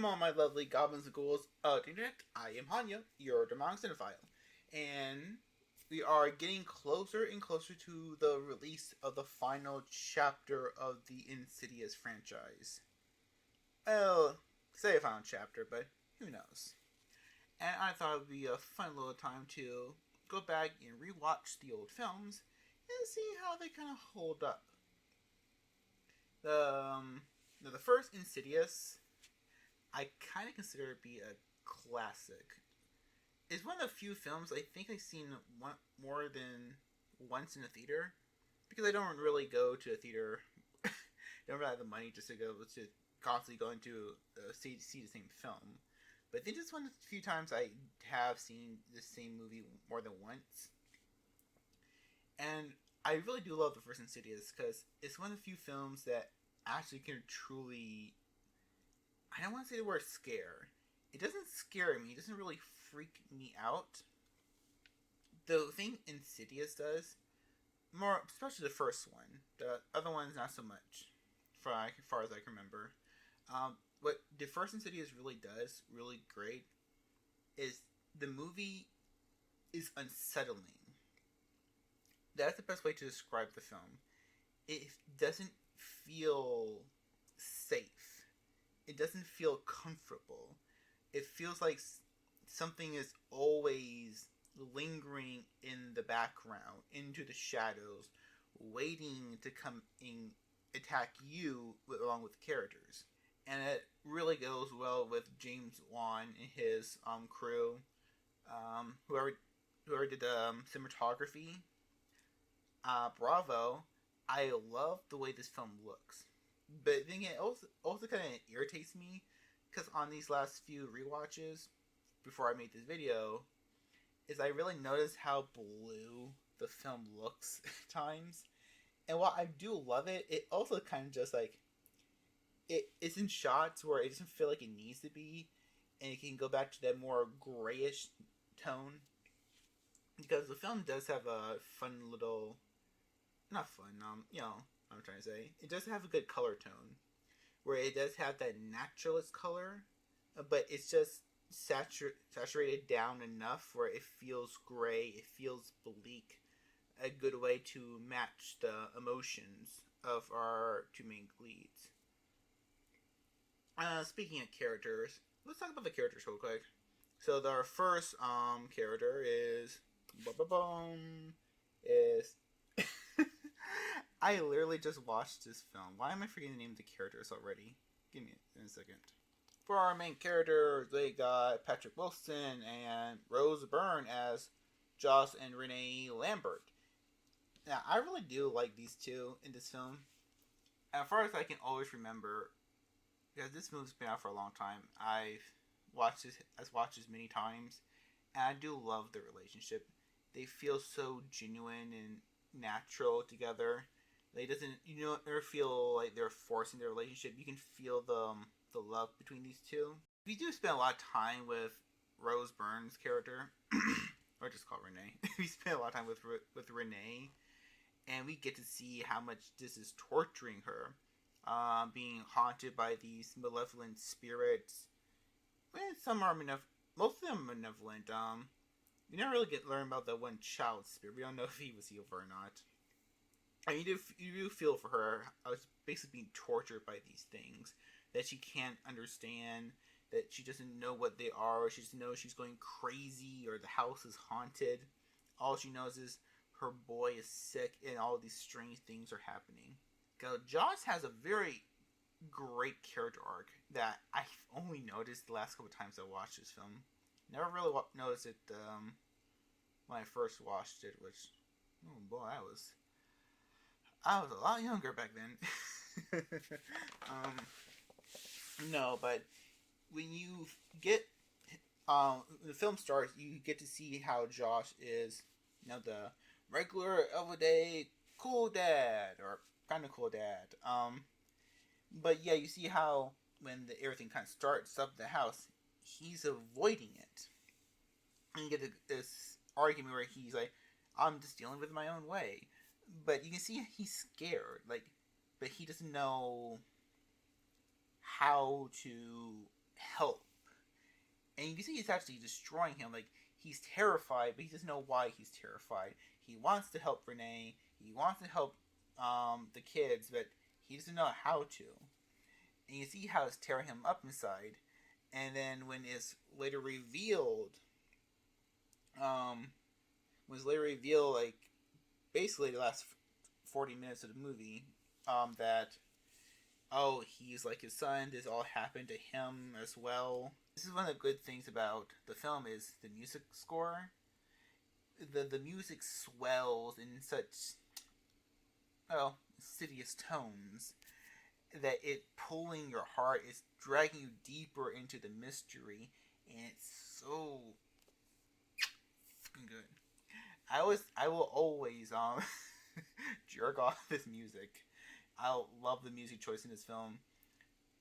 Welcome all my lovely goblins and ghouls of the internet. I am Hanya, your demonic cinephile. And we are getting closer and closer to the release of the final chapter of the Insidious franchise. Well, say a final chapter, but who knows. And I thought it would be a fun little time to go back and rewatch the old films and see how they kind of hold up. The first Insidious, I kind of consider it be a classic. It's one of the few films I think I've seen more than once in a theater, because I don't really go to a theater. I don't really have the money just to go to constantly going to see the same film. But I think this is one of the few times I have seen the same movie more than once. And I really do love the first Insidious because it's one of the few films that actually can truly, I don't want to say the word scare. It doesn't scare me. It doesn't really freak me out. The thing Insidious does, more especially the first one. The other ones not so much, as far as I can remember. What the first Insidious really does, really great, is the movie is unsettling. That's the best way to describe the film. It doesn't feel safe. It doesn't feel comfortable. It feels like something is always lingering in the background, into the shadows, waiting to come and attack you along with the characters. And it really goes well with James Wan and his crew. Whoever did the cinematography. Bravo. I love the way this film looks. But then it also kind of irritates me because on these last few rewatches, before I made this video, is I really noticed how blue the film looks at times. And while I do love it, it also kind of just like, it's in shots where it doesn't feel like it needs to be, and it can go back to that more grayish tone. Because the film does have a fun little, not fun, what I'm trying to say. It does have a good color tone, where it does have that naturalist color, but it's just saturated down enough where it feels gray, it feels bleak, a good way to match the emotions of our two main leads. Speaking of characters, let's talk about the characters real quick. So our first character is I literally just watched this film. Why am I forgetting the name of the characters already? Give me a second. For our main characters, they got Patrick Wilson and Rose Byrne as Joss and Renee Lambert. Now, I really do like these two in this film. As far as I can always remember, because this movie's been out for a long time, I've watched this many times, and I do love the relationship. They feel so genuine and natural together. They never feel like they're forcing their relationship. You can feel the love between these two. We do spend a lot of time with Rose Byrne's character, or just call it Renee. We spend a lot of time with Renee, and we get to see how much this is torturing her. Being haunted by these malevolent spirits. And some are most of them are malevolent. You never really learn about the one child spirit. We don't know if he was evil or not. And you do feel for her. I was basically being tortured by these things that she can't understand. That she doesn't know what they are. She just knows she's going crazy or the house is haunted. All she knows is her boy is sick and all these strange things are happening. Joss has a very great character arc that I've only noticed the last couple of times I watched this film. Never really noticed it when I first watched it, which, oh boy, I was a lot younger back then. No, but when you get the film starts, you get to see how Josh is, the regular everyday cool dad, or kind of cool dad. But yeah, you see how when everything kind of starts up the house, he's avoiding it. And you get this argument where he's like, I'm just dealing with my own way. But you can see he's scared, but he doesn't know how to help. And you can see he's actually destroying him. Like, he's terrified, but he doesn't know why he's terrified. He wants to help Renee. He wants to help the kids, but he doesn't know how to. And you see how it's tearing him up inside. And then when it's later revealed, like, basically the last 40 minutes of the movie, that, oh, he's like his son, this all happened to him as well. This is one of the good things about the film is the music score. The music swells in such, well, insidious tones that it pulling your heart, is dragging you deeper into the mystery, and it's so fucking good. I will always jerk off this music. I love the music choice in this film.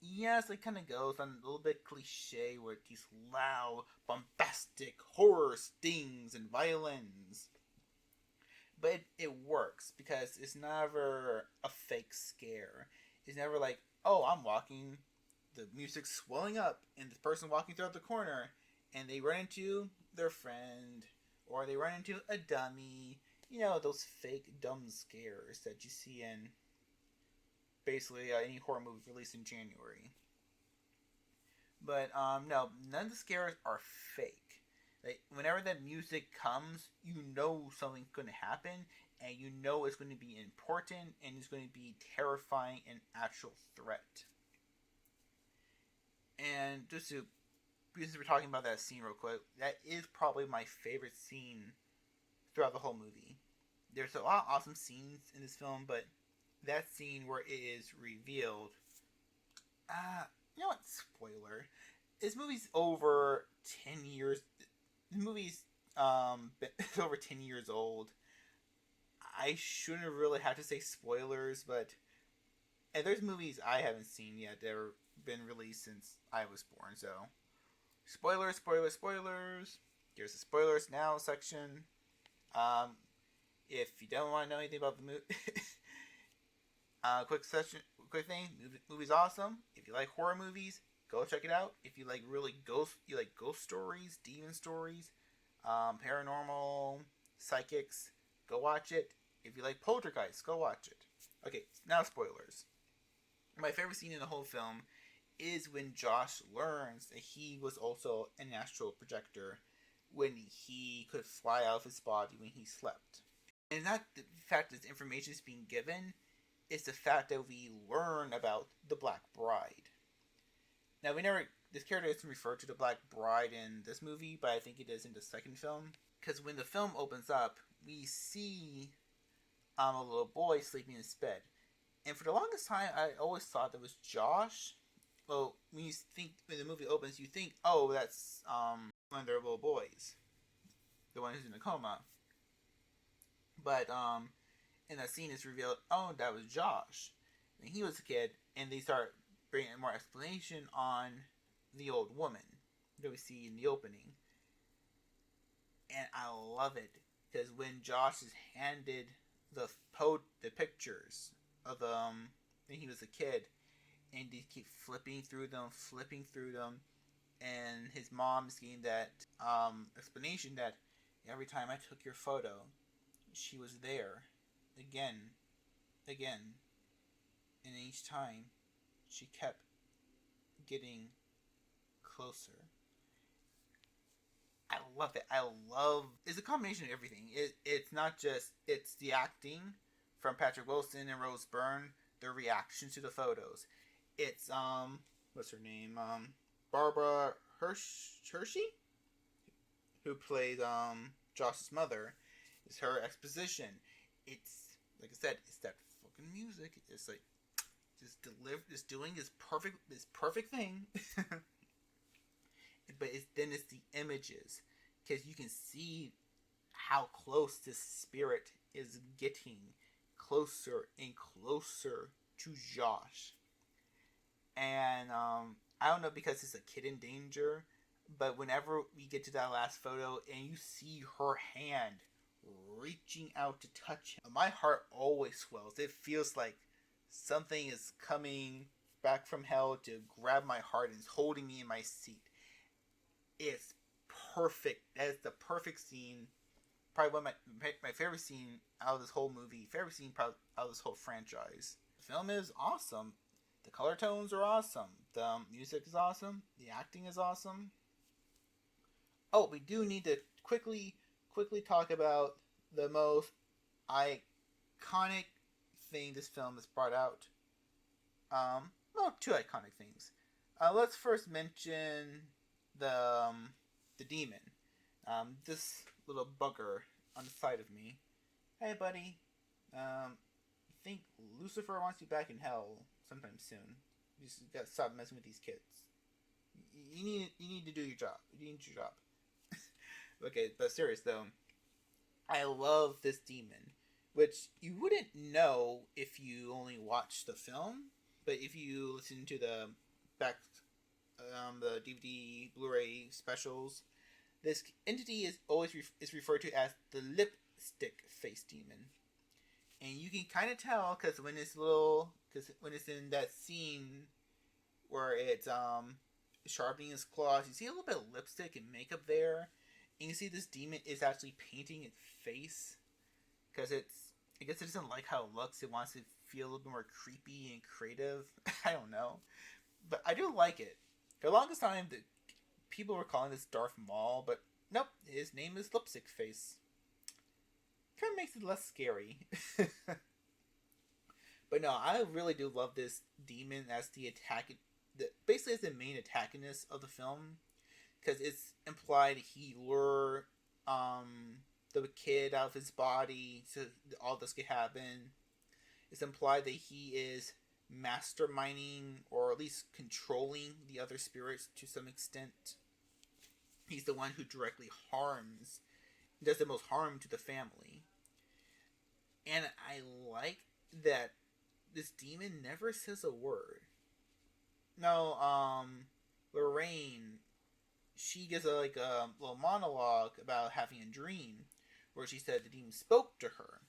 Yes, it kind of goes on a little bit cliche with these loud, bombastic horror stings and violins. But it works because it's never a fake scare. It's never like, oh, I'm walking, the music's swelling up, and this person walking throughout the corner, and they run into their friend, or they run into a dummy. You know, those fake dumb scares that you see in basically any horror movie released in January. But no, none of the scares are fake. Like, whenever that music comes, you know something's going to happen, and you know it's going to be important, and it's going to be terrifying and actual threat. And just to, because we're talking about that scene real quick, that is probably my favorite scene throughout the whole movie. There's a lot of awesome scenes in this film, but that scene where it is revealed, you know what, spoiler, this movie's over 10 years, this movie's over 10 years old. I shouldn't really have to say spoilers, but and there's movies I haven't seen yet that have been released since I was born, so spoilers, spoilers, spoilers. Here's the spoilers now section. If you don't want to know anything about the movie, quick thing. Movie's awesome. If you like horror movies, go check it out. If you like ghost stories, demon stories, paranormal, psychics, go watch it. If you like poltergeist, go watch it. Okay, now spoilers. My favorite scene in the whole film is when Josh learns that he was also an astral projector when he could fly out of his body when he slept. And not the fact that this information is being given, it's the fact that we learn about the Black Bride. Now, this character isn't referred to the Black Bride in this movie, but I think it is in the second film. Because when the film opens up, we see a little boy sleeping in his bed. And for the longest time, I always thought that was Josh. Well, when the movie opens, you think, oh, that's one of their little boys. The one who's in a coma. But in that scene, it's revealed, oh, that was Josh. And he was a kid, and they start bringing more explanation on the old woman that we see in the opening. And I love it, because when Josh is handed the pictures of when he was a kid, and they keep flipping through them, and his mom's getting that explanation that every time I took your photo, she was there, again, and each time, she kept getting closer. I love it. It's a combination of everything. It's not just, it's the acting from Patrick Wilson and Rose Byrne, their reactions to the photos. It's, what's her name? Barbara Hershey? Who played, Josh's mother. It's her exposition. It's, like I said, it's that fucking music. It's like, just doing this perfect thing. But it's the images, because you can see how close this spirit is getting closer and closer to Josh. And I don't know, because it's a kid in danger, but whenever we get to that last photo and you see her hand reaching out to touch him, my heart always swells. It feels like something is coming back from hell to grab my heart and is holding me in my seat. It's perfect. That is the perfect scene. Probably one of my favorite scene out of this whole movie. Favorite scene probably out of this whole franchise. The film is awesome. The color tones are awesome. The music is awesome. The acting is awesome. Oh, we do need to quickly talk about the most iconic thing this film has brought out. Well, two iconic things. Let's first mention the demon. This little bugger on the side of me. Hey, buddy. I think Lucifer wants you back in hell sometime soon. You just gotta stop messing with these kids. You need to do your job. You need your job. Okay, but serious though. I love this demon, which you wouldn't know if you only watched the film, but if you listen to the the DVD, Blu-ray specials, this entity is always is referred to as the lipstick face demon, and you can kind of tell because when it's in that scene where it's sharpening his claws, you see a little bit of lipstick and makeup there. And you see this demon is actually painting its face because I guess it doesn't like how it looks. It wants to feel a little bit more creepy and creative. I don't know, but I do like it. For the longest time, people were calling this Darth Maul, but nope, his name is Lipstick Face. Kind of makes it less scary. But no, I really do love this demon as basically as the main antagonist of the film. Because it's implied he lured the kid out of his body so all this could happen. It's implied that he is masterminding or at least controlling the other spirits to some extent. He's the one who directly does the most harm to the family. And I like that this demon never says a word. No, Lorraine, she gives a little monologue about having a dream where she said the demon spoke to her,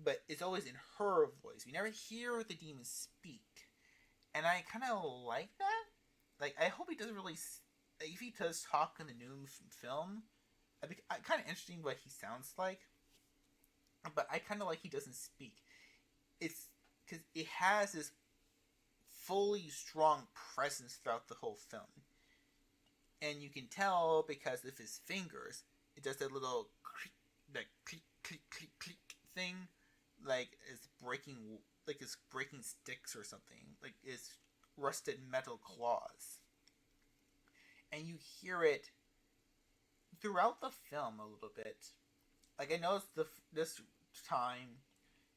but it's always in her voice. We never hear the demon speak, and I kind of like that. I hope he doesn't really. If he does talk in the new film, I'd be kind of interesting what he sounds like. But I kind of like he doesn't speak. It's because it has this fully strong presence throughout the whole film. And you can tell because of his fingers, it does that little click, click thing, like it's breaking sticks or something, like it's rusted metal claws. And you hear it throughout the film a little bit. Like I noticed this time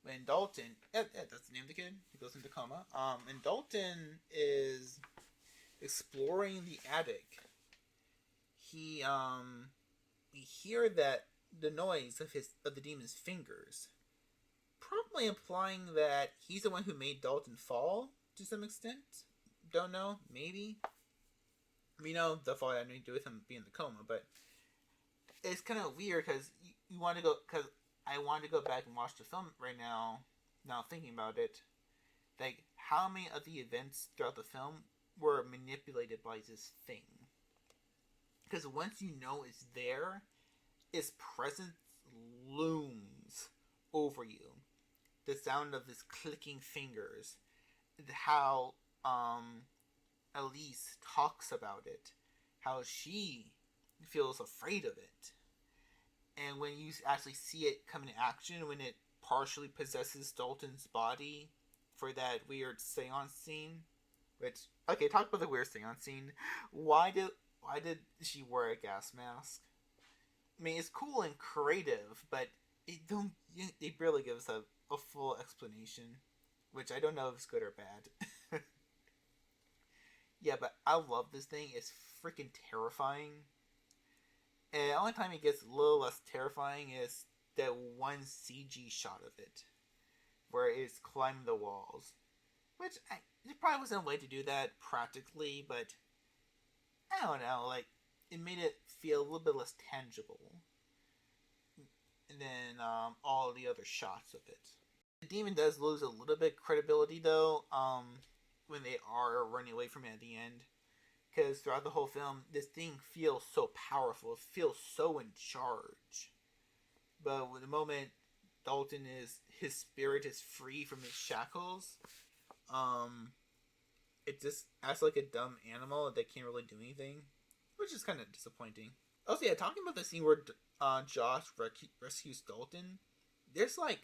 when Dalton, that's the name of the kid, he goes into coma. And Dalton is exploring the attic. We hear that the noise of the demon's fingers, probably implying that he's the one who made Dalton fall to some extent. Don't know, maybe. We know the fall had nothing to do with him being in the coma, but it's kind of weird because you want to go because I want to go back and watch the film right now. Now thinking about it, like how many of the events throughout the film were manipulated by this thing? Because once you know it's there, its presence looms over you. The sound of his clicking fingers, how Elise talks about it, how she feels afraid of it. And when you actually see it come into action, when it partially possesses Dalton's body for that weird seance scene, okay, talk about the weird seance scene. Why did she wear a gas mask? I mean, it's cool and creative, but they barely give us a full explanation, which I don't know if it's good or bad. Yeah, but I love this thing. It's freaking terrifying. And the only time it gets a little less terrifying is that one CG shot of it, where it's climbing the walls. Which, there probably wasn't a way to do that practically, but I don't know, like, it made it feel a little bit less tangible than all the other shots of it. The demon does lose a little bit of credibility, though, when they are running away from it at the end. Because throughout the whole film, this thing feels so powerful. It feels so in charge. But with the moment Dalton his spirit is free from his shackles, it just acts like a dumb animal that can't really do anything, which is kind of disappointing. Also, yeah, talking about the scene where Josh rescues Dalton, there's like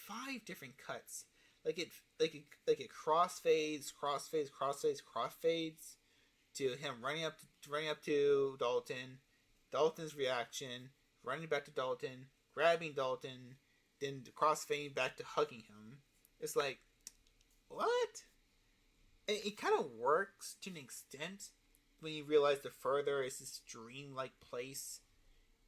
5 different cuts. It crossfades to him running up to Dalton, Dalton's reaction, running back to Dalton, grabbing Dalton, then crossfading back to hugging him. It's like, what? It kind of works to an extent when you realize the further it's this dream-like place.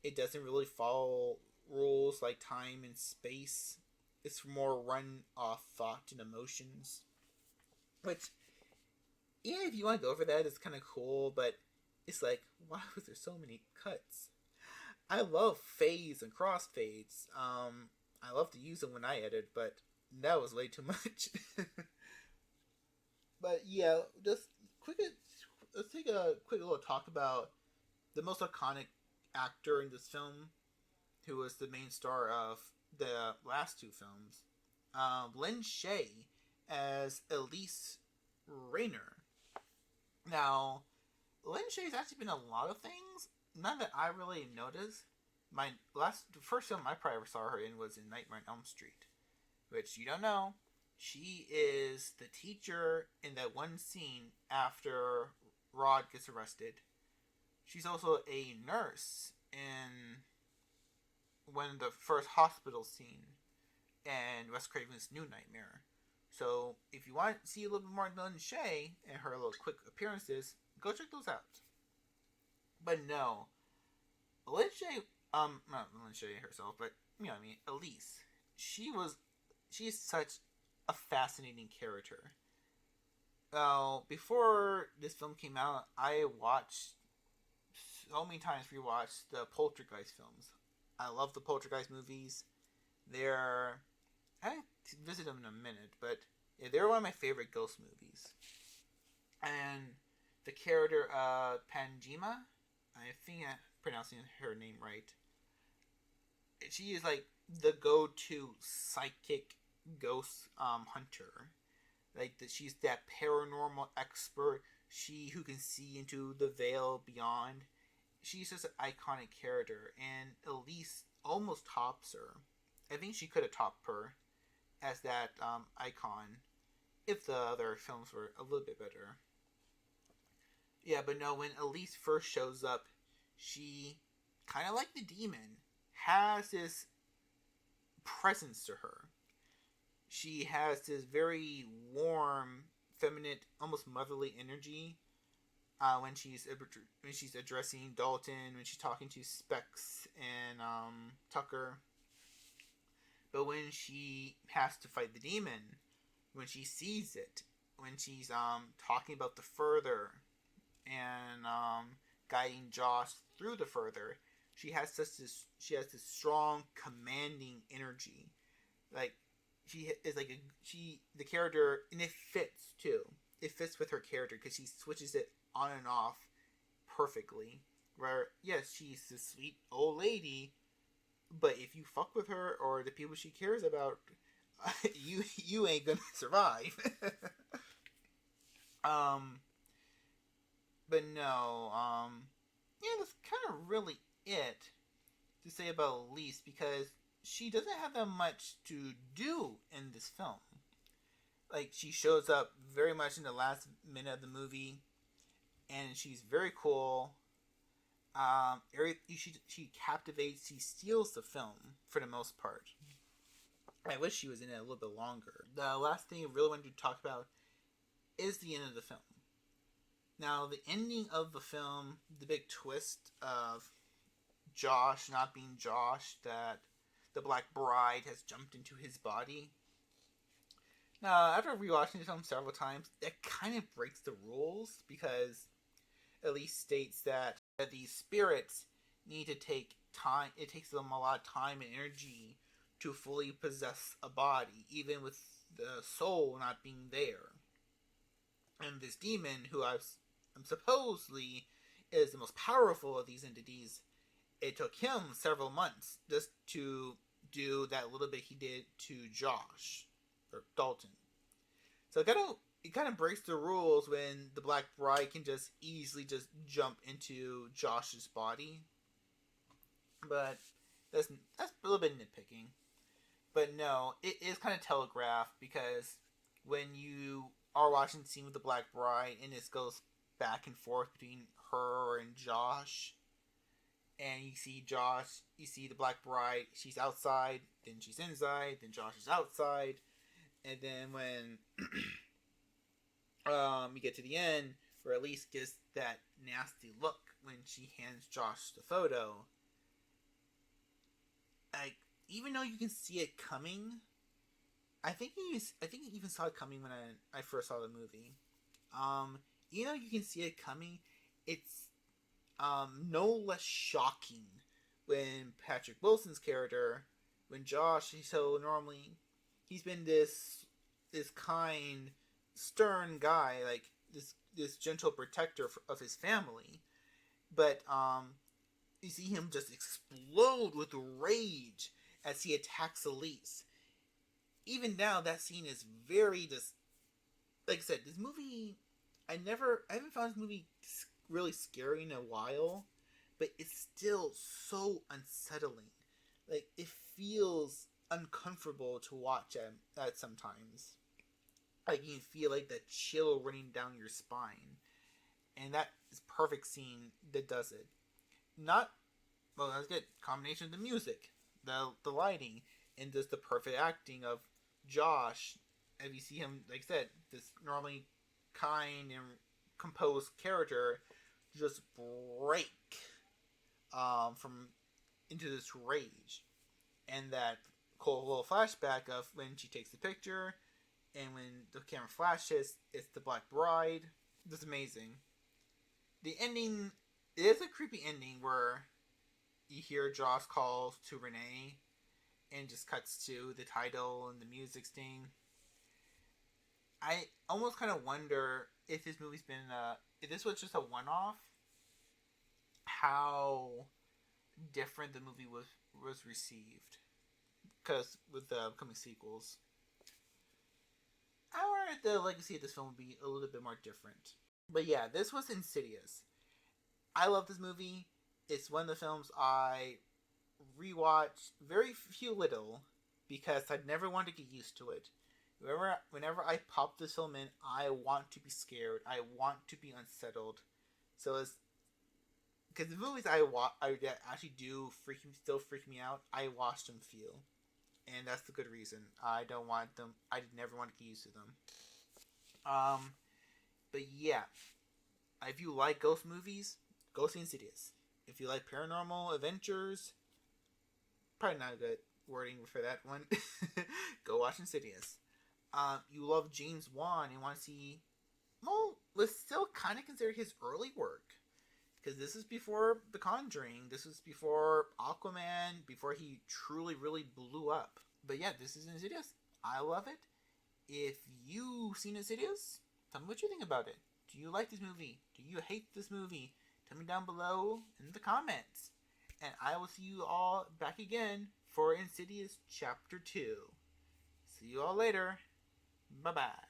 It doesn't really follow rules like time and space. It's more run off thought and emotions. Which, yeah, if you want to go for that, it's kind of cool, but it's like, why was there so many cuts? I love fades and crossfades. I love to use them when I edit, but that was way too much. But yeah, let's take a quick little talk about the most iconic actor in this film, who was the main star of the last 2 films. Lynn Shay as Elise Raynor. Now, Lynn Shay's actually been in a lot of things, none that I really noticed. The first film I probably ever saw her in was in Nightmare on Elm Street, which you don't know. She is the teacher in that one scene after Rod gets arrested. She's also a nurse in the first hospital scene and Wes Craven's New Nightmare. So if you want to see a little bit more of Lynn Shay and her little quick appearances, go check those out. But no, Lynn Shay, not Lynn Shay herself, but you know what I mean, Elise. She's such a fascinating character. Now, before this film came out, I watched so many times rewatched the Poltergeist films. I love the Poltergeist movies. I visit them in a minute, but yeah, they're one of my favorite ghost movies. And the character Panjima, I think I'm pronouncing her name right. She is like the go-to psychic ghost hunter. She's that paranormal expert. She who can see into the veil beyond. She's just an iconic character, and Elise almost tops her. I think she could have topped her as that icon if the other films were a little bit better. Yeah, but no, when Elise first shows up, she, kind of like the demon, has this presence to her. She has this very warm, feminine, almost motherly energy when she's addressing Dalton, when she's talking to Specs and Tucker. But when she has to fight the demon, when she sees it, when she's talking about the further and guiding Josh through the further, she has this strong, commanding energy. Like, she is like the character, and it fits too. It fits with her character because she switches it on and off perfectly. Where yes, she's this sweet old lady, but if you fuck with her or the people she cares about, you ain't gonna survive. But no, yeah, that's kind of really it to say about Elise, because she doesn't have that much to do in this film. Like, she shows up very much in the last minute of the movie, and she's very cool. She captivates. She steals the film for the most part. I wish she was in it a little bit longer. The last thing I really wanted to talk about is the end of the film. Now, the ending of the film, the big twist of Josh not being Josh, that the Black Bride has jumped into his body. Now, after rewatching the film several times, it kind of breaks the rules, because Elise states that these spirits need to take time. It takes them a lot of time and energy to fully possess a body, even with the soul not being there. And this demon, who I'm supposedly is the most powerful of these entities, it took him several months just to do that little bit he did to Josh or Dalton. So it kind of breaks the rules when the Black Bride can just easily just jump into Josh's body. But that's a little bit nitpicking. But no, it is kind of telegraphed, because when you are watching the scene with the Black Bride and it goes back and forth between her and Josh, and you see the Black Bride, she's outside, then she's inside, then Josh is outside, and then when you get to the end, where Elise gets that nasty look when she hands Josh the photo, like, even though you can see it coming, I think you even saw it coming when I first saw the movie. Even though you can see it coming, it's no less shocking when Patrick Wilson's character, when Josh, normally he's been this kind, stern guy, like this gentle protector of his family, but you see him just explode with rage as he attacks Elise. Even now, that scene is very just, like I said, this movie, I haven't found this movie really scary in a while, but it's still so unsettling. Like, it feels uncomfortable to watch at sometimes. Like, you feel like that chill running down your spine. And that is perfect scene that does it. That's good. Combination of the music, the lighting, and just the perfect acting of Josh. As you see him, like I said, this normally kind and composed character just break from into this rage. And that cool little flashback of when she takes the picture, and when the camera flashes, it's the Black Bride. It's amazing. The ending, it is a creepy ending where you hear Josh calls to Renee, and just cuts to the title and the music sting. I almost kind of wonder if this movie's been if this was just a one-off, how different the movie was received. Because with the upcoming sequels, I wonder if the legacy of this film would be a little bit more different. But yeah, this was Insidious. I love this movie. It's one of the films I rewatch very little, because I'd never want to get used to it. Whenever I pop this film in, I want to be scared. I want to be unsettled. So it's because the movies I that actually do still freak me out, I watch them feel, and that's the good reason. I don't want them. I never want to get used to them. But yeah, if you like ghost movies, go see Insidious. If you like paranormal adventures, probably not a good wording for that one. Go watch Insidious. You love James Wan and want to see, well, let's still kind of consider his early work, because this is before The Conjuring. This was before Aquaman, before he truly, really blew up. But yeah, this is Insidious. I love it. If you've seen Insidious, tell me what you think about it. Do you like this movie? Do you hate this movie? Tell me down below in the comments. And I will see you all back again for Insidious Chapter 2. See you all later. Bye-bye.